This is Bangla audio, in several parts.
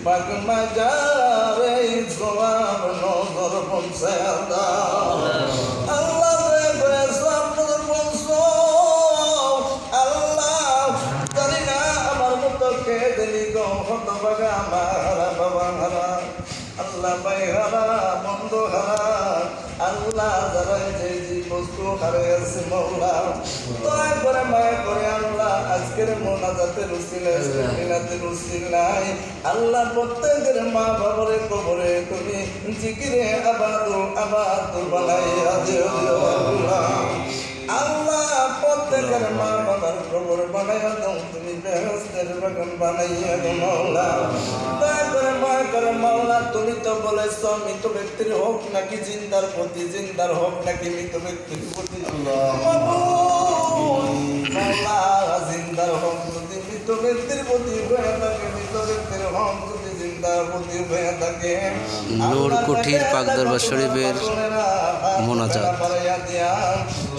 পাক মাজারে সওয়াব নজর পৌঁছায় দাও আল্লাহ দয়া করে সওয়াব নজর পৌঁছাও আল্লাহ জানি না আমার মতো কে জানি গো হতভাগা আমার বাবা হারা আল্লাহ ভাই হারা বন্ধু হারা আল্লাহ যারা যে বস্তু হারিয়েছে মওলা দয়া করে মায়া করে আল্লাহ আজকের মোনাজাতের উসিলায় মিলাদের উসিলায় আল্লাহ প্রত্যেকের মা বাবার কবরে তুমি জিকিরে আবাদ বানাইয়া দিও আল্লাহ আল্লাহ প্রত্যেকের মা বাবার কবর বানাইয়া দাও তুমি বেহেশতের বাগান বানাইয়া দাও মওলা দয়া করে মায়া করে মওলা তুমি তো বলেছ মৃত ব্যক্তির হোক নাকি জিন্দার প্রতি জিন্দার হোক নাকি মৃত ব্যক্তির প্রতি মওলা জিন্দার হোক যদি মৃত ব্যক্তির প্রতি হয়ে থাকে মৃত ব্যক্তির হোক যদি জিন্দার প্রতি হয়ে থাকে নূর কুঠির পাক দরবার শরীফের মোনাজাত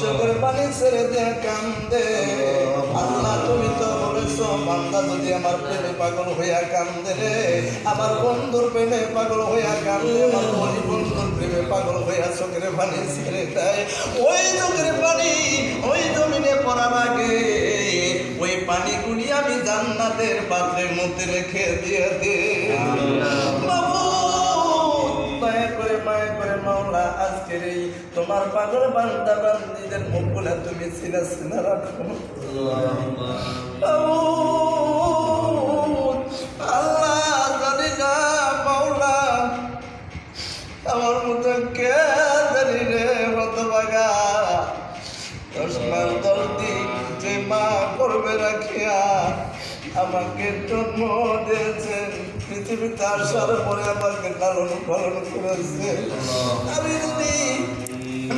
চোখের পানি ছেড়ে দিয়ে কান্দে আল্লাহ তুমি তো বলেছো বান্দা যদি আমার প্রেমে পাগল হইয়া কান্দে রে আমার বন্ধুর প্রেমে পাগল হইয়া কান্দে আমার বলি বন্ধুর প্রেমে পাগল হইয়া চোখের পানি ছেড়ে দেয় ওই চোখের পানি ওই জমিনে পড়ার আগে ওই পানিগুলি আমি জান্নাতের পাত্রের মধ্যে রেখে দিয়ে দে দয়া করে মায়া করে মাওলা আজকের এই তোমার পাগল বান্দা বান্দীদের মুখগুলা তুমি সিনা সিনা রাখো আল্লাহ জানি না মাওলা আমার মতো কে জানি রে মতো বাগা 10 মাস 10 দিন যে মা করবে রাখিয়া আমাকে জন্ম দিয়েছেন পৃথিবীতে আসার পরে আমাকে লালন পালন করেছে আমি যদি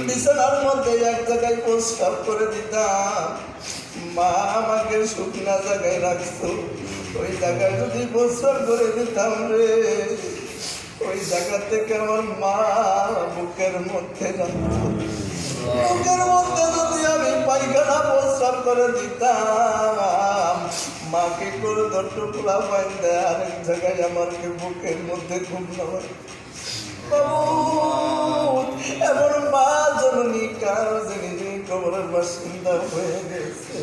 বিছানার মধ্যে এক জায়গায় প্রস্তাব করে দিতাম মা আমাকে শুকনা জায়গায় রাখতো ওই জায়গায় যদি প্রস্তাব করে দিতাম রে ওই জায়গা থেকে আমার মা বুকের মধ্যে রাখতো বুকের মধ্যে যদি আমি পায়খানা প্রস্তাব করে দিতাম মাকে করে দট্ট খোলা পাই দেয় আরেক জায়গায় আমাকে বুকের মধ্যে খুব নয় এমন মা জননী কারো জেনে কবরের বাসিন্দা হয়ে গেছে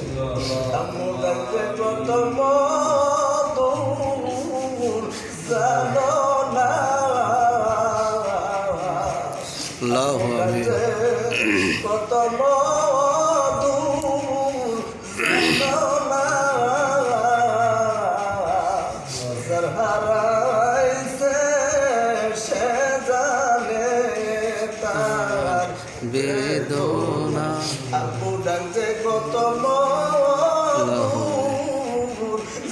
আম্মু ডাকতে কত মধুর জানো না আল্লাহু আমিন কত মধুর জানো না যার হারাইছে সে জানে তার বেদনা আব্বু ডাকছে কত মধুর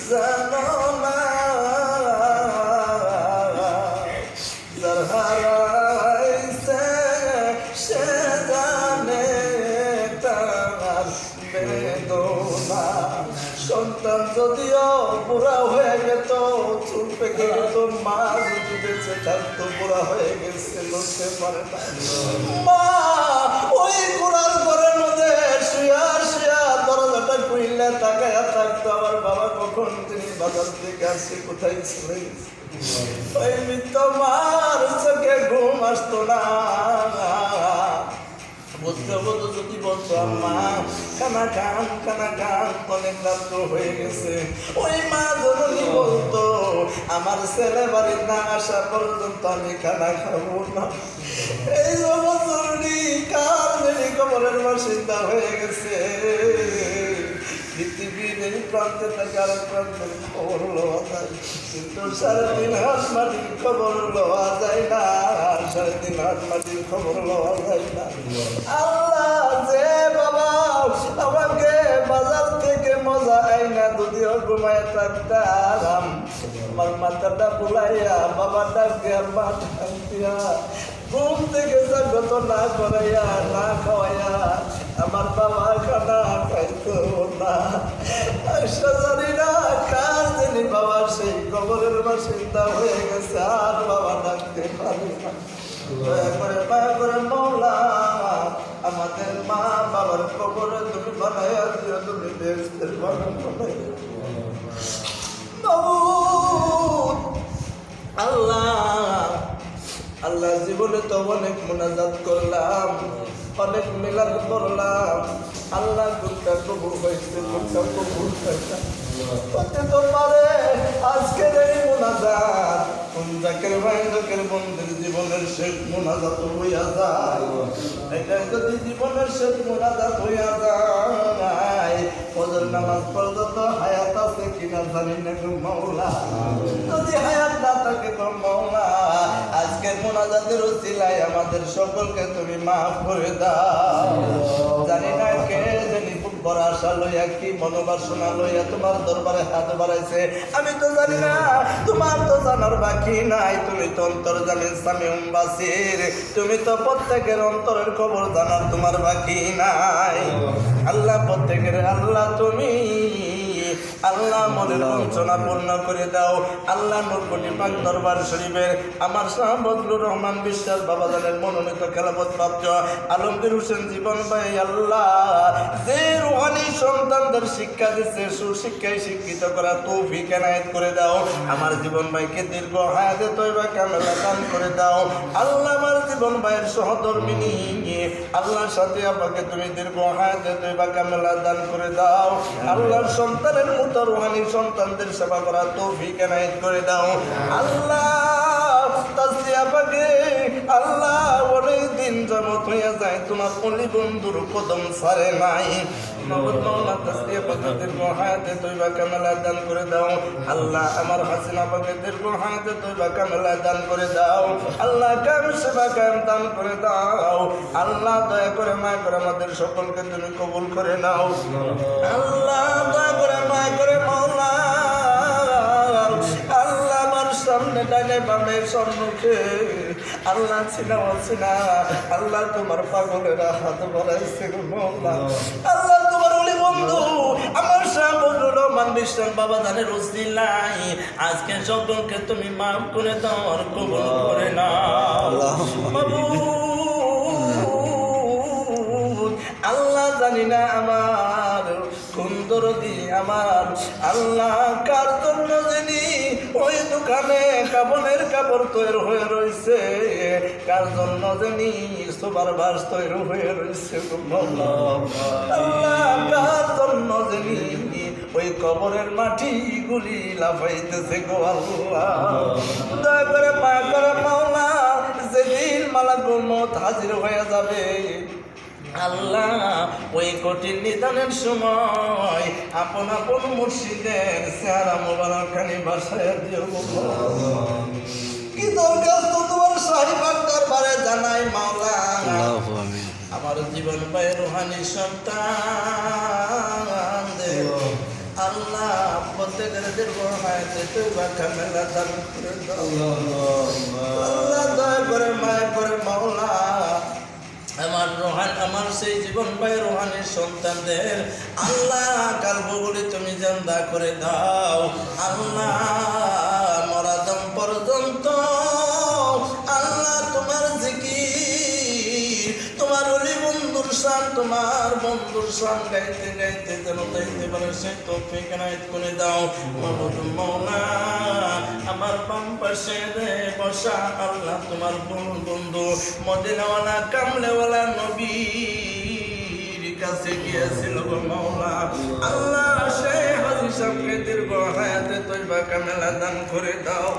জানো না যার হারাইছে সে জানে তার বেদনা সন্তান যদিও বুড়া হয়ে গেত চুল পেকে গেত মা যদি বেঁচে থাকতো বুড়া হয়ে গেছে লড়তে পারে না মা ওই ঘোড়ার ঘরের মধ্যে শুয়া শুয়া দরজাটা খুললে তাকায়া থাকতো আমার বাবা কখন তিনি বাজার থেকে আসছে কোথায় চলে গেছে ওই মৃত মার চোখে ঘুম আসতো না বুঝতে বলতো যদি বলতো মা খানা খান অনেক রাত্র হয়ে গেছে ওই মা জননী বলতো আমার ছেলে বাড়ি না আসা পর্যন্ত আমি খানা খাবো না এই জননী কার মেরি কবরের বাসিন্দা হয়ে গেছে পৃথিবীর এই প্রান্তে থেকে আরেক প্রান্তের খবর লওয়া যায় কিন্তু 3.5 হাত মাটির খবর লওয়া যায় না 3.5 হাত মাটির খবর লওয়া যায় না আল্লাহ যে বাবা আমাকে বাজার থেকে মজা আইনা যদিও ঘুমায় থাকতাম আমার মাথাটা বুলাইয়া বাবা ডাকিয়া মা ডাকিয়া ঘুম থেকে জাগ্রত না করাইয়া না খাওয়াইয়া আমার বাবা খানা খাইতো না জানি না কার জানি বাবা সেই কবরের বাসিন্দা হয়ে গেছে আর বাবা ডাকতে পারি না দয়া করে মওলা আমাদের মা বাবার কবরে তুমি বানাইয়া দিও তুমি বেহেশতের বাগান বানাইয়া আল্লাহ জীবনে তো অনেক মুনাজাত করলাম, অনেক মিলাদ করলাম, আল্লাহ কোনটা কবুল হয়েছে কোনটা কবুল হয়েছে হতে তো পারে আজকের এই মুনাজাত কোন জাকের ভাই জাকের বন্ধুর জীবনের শেষ মুনাজাত হইয়া যায়। এটা যদি জীবনের শেষ মুনাজাত হইয়া যায়, ফজর নামাজ পর্যন্ত হায়াত আছে কিনা জানি না গো মাওলা। যদি হায়াত না থাকে গো মাওলা, আজকের মুনাজাতের উসিলায় আমাদের সকলকে তুমি মাফ করে দাও। জানি না কে জানি খুব বড় আশা লইয়া কি মনোবাসনা লইয়া তোমার দরবারে হাত বাড়াইছে, আমি তো জানি না, তোমার তো জানার বাকি নাই। তুমি তো অন্তর্জামিন সামিউম বাসির, তুমি তো প্রত্যেকের অন্তরের খবর জানার তোমার বাকি নাই। আল্লাহ প্রত্যেকের আল্লাহ তুমি আল্লাহ মনের বঞ্চনা পূর্ণ করে দাও। আল্লাহ নূরকুটি পাক দরবার শরীফের আমার শাহ বজলুর রহমান বিশ্বাস বাবাজানের মনোনীত খেলাফত প্রাপ্ত আলমগীর হোসেন জীবন ভাই আল্লাহ যে রুহানি সন্তানদের শিক্ষা দিচ্ছে, সুশিক্ষায় শিক্ষিত করা তৌফিক এনায়েত করে দাও। আমার জীবন ভাইকে দীর্ঘ হায়াতে তয়বা কামেলা দান করে দাও। আল্লাহ আমার জীবন ভাইয়ের সহধর্মিনী আল্লাহর সাথে আমাকে তুমি দীর্ঘ হায়াতে তয়বা কামেলা দান করে দাও। আল্লাহর সন্তানের মতো রুহানি সন্তানদের সেবা করা তৌফিক এনায়েত করে দাও। আল্লাহ তাসলিয়া পাকে আল্লাহ অনেক দিন যাবত হইয়া যায় তোমার অলি বন্ধুর কদম ছাড়ে নাই। দান করে দাও আল্লাহ, আমার হাসিনা পাকে দীর্ঘ হায়াতে তয়বা কামেলা দান করে দাও। আল্লাহ কাম সেবা কাম দান করে দাও। আল্লাহ দয়া করে মায়া করে আমাদের সকলকে তুমি কবুল করে নাও। আল্লাহ দয়া করে মায়া করে মাওলা আল্লাহ আমার সামনে ডানে বামে সম্মুখে আল্লাহ চিনা অচিনা আল্লাহ তোমার পাগলেরা হাত বাড়াইছে গো মাওলা। আল্লাহ তোমার ওলি বন্ধু আমার শাহ বজলুর রহমান বিশ্বাস বাবা জানের উসিলাই আজকে সকলকে তুমি মাফ করে দাও আর কবুল করে নাও। আল্লাহ জানি না আমার কোন দরদি আমার আল্লাহ কার জন্য জানি ওই দোকানে কাপড়ের কাপড় তৈরি হয়ে রয়েছে, কার জন্য জানি সুপার বাস তৈরি হয়ে রয়েছে আল্লাহ, কার জন্য জানি ওই কবরের মাটি গুলি লাফাইতেছে গো আল্লাহ। দয়া করে মা করে মাওলা যেদিন মালাকুল মউত হাজির হয়ে যাবে আল্লাহ ওই কঠিন নিদানের সময় আপন আপন মুর্শিদের চেহারা মোবারক খানি বাসায় দিও। কি দরকার তো তোমার শাহী পাক দরবারে জানাই মাওলা। আমার জীবন পায় রুহানি সন্তান আল্লাহ প্রত্যেকের দীর্ঘ হায়াতে তয়বা কামেলা দান করে দাও। আল্লাহ দয়া করে মায়া করে মাওলা আমার রোহান আমার সেই জীবন ভাই রোহানের সন্তানদের আল্লাহ কালবগুলি তুমি জান্দা করে দাও। আল্লাহ মরাদম পর্যন্ত আল্লাহ তোমার জিকির তোমার ওলি বন্ধুর শান তোমার বন্ধুর শান গাইতে গাইতে যেন গাইতে পারে সে তৌফিক এনায়েত করে দাও। মাহবুব মাওলা আমার বাম পাশে রে বসা আল্লাহ তোমার বন্ধু মদিনাওয়ালা কামলেওয়ালা নবীর কাছে গিয়েছিল গো মাওলা। আল্লাহ সেই হাজী সাহেবকে দীর্ঘ হায়াতে তয়বা কামেলা দান করে দাও,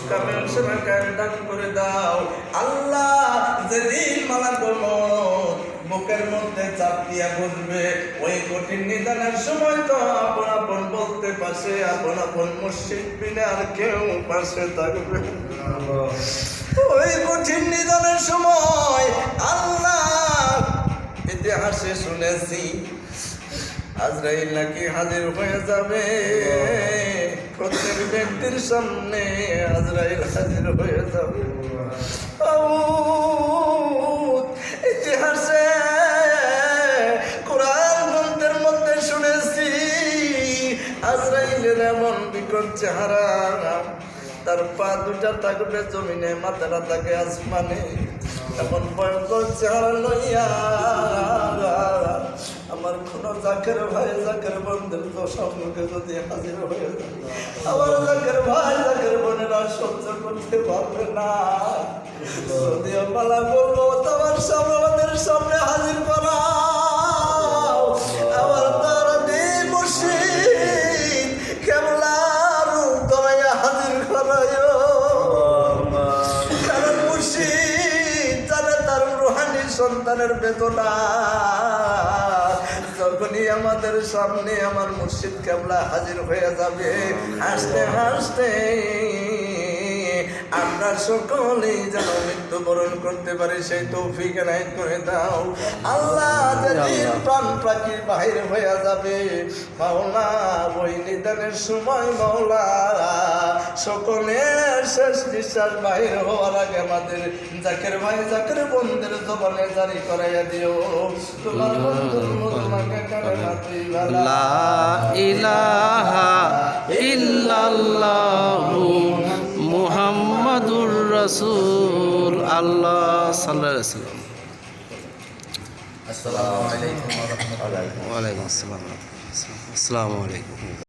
কামেল সেবা কায়েম দান করে দাও। আল্লাহ যেদিন মালাকুল মউত বুকের মধ্যে চাপ দিয়া বসবে ওই কঠিন নিদানের সময় তো আপন আপন বলতে পাশে আপন আপন মুর্শিদ বিনা আর কেউ পাশে থাকবে। ওই কঠিন নিদানের সময় আল্লাহ ইতিহাসে শুনেছি আজরাইল নাকি হাজির হয়ে যাবে, প্রত্যেক ব্যক্তির সামনে আজরাইল হাজির হয়ে যাবে। ইতিহাসে কোরআন গ্রন্থের মধ্যে শুনেছি আজরাইলের এমন বিকট চেহারা, তার পা দুটা থাকবে জমিনে মাথাটা থাকে আসমানে, এমন ভয়ঙ্কর চেহারা লইয়া আমার কোন জাকের ভাই জাকের বন্ধুর তো সম্মুখে যদি হাজির হয়ে যায় আমার জাকের ভাই জাকের বোনেরা সহ্য করতে পারবে না। যদিও পালা বলবো তোমার সামনে আমাদের সামনে হাজির করাও আমার তারা নেই মুর্শিদ কেবলার তোমায় হাজির করায়ও কারণ মুর্শিদ জানে তার রুহানি সন্তানের বেদনা যখনই আমাদের সামনে আমার মুর্শিদ কেবলা হাজির হয়ে যাবে হাসতে হাসতে আমরা সকলেই যেন মৃত্যুবরণ করতে পারি সেই তৌফিক এনায়েত করে দাও আল্লাহ যেদিন প্রাণ পাখি বাহির হয়ে যাবে মাওলা ওই নিদানের সময় মাওলা সকলের শেষ নিঃশ্বাস বাহির হওয়ার আগে আমাদের জাকের ভাই জাকের বন্ধের জবানে জারি করাইয়া দিও তোমার বন্ধুর তোমাকে কালেমা তিবালা লা ইলাহা ইল্লাল্লাহু মুহাম্মাদুর রাসূল আল্লাহ সাল্লাল্লাহু আলাইহি ওয়াসাল্লাম। আসসালামু আলাইকুম ওয়া রাহমাতুল্লাহি ওয়া আলাইকুম আসসালাম। আসসালামু আলাইকুম।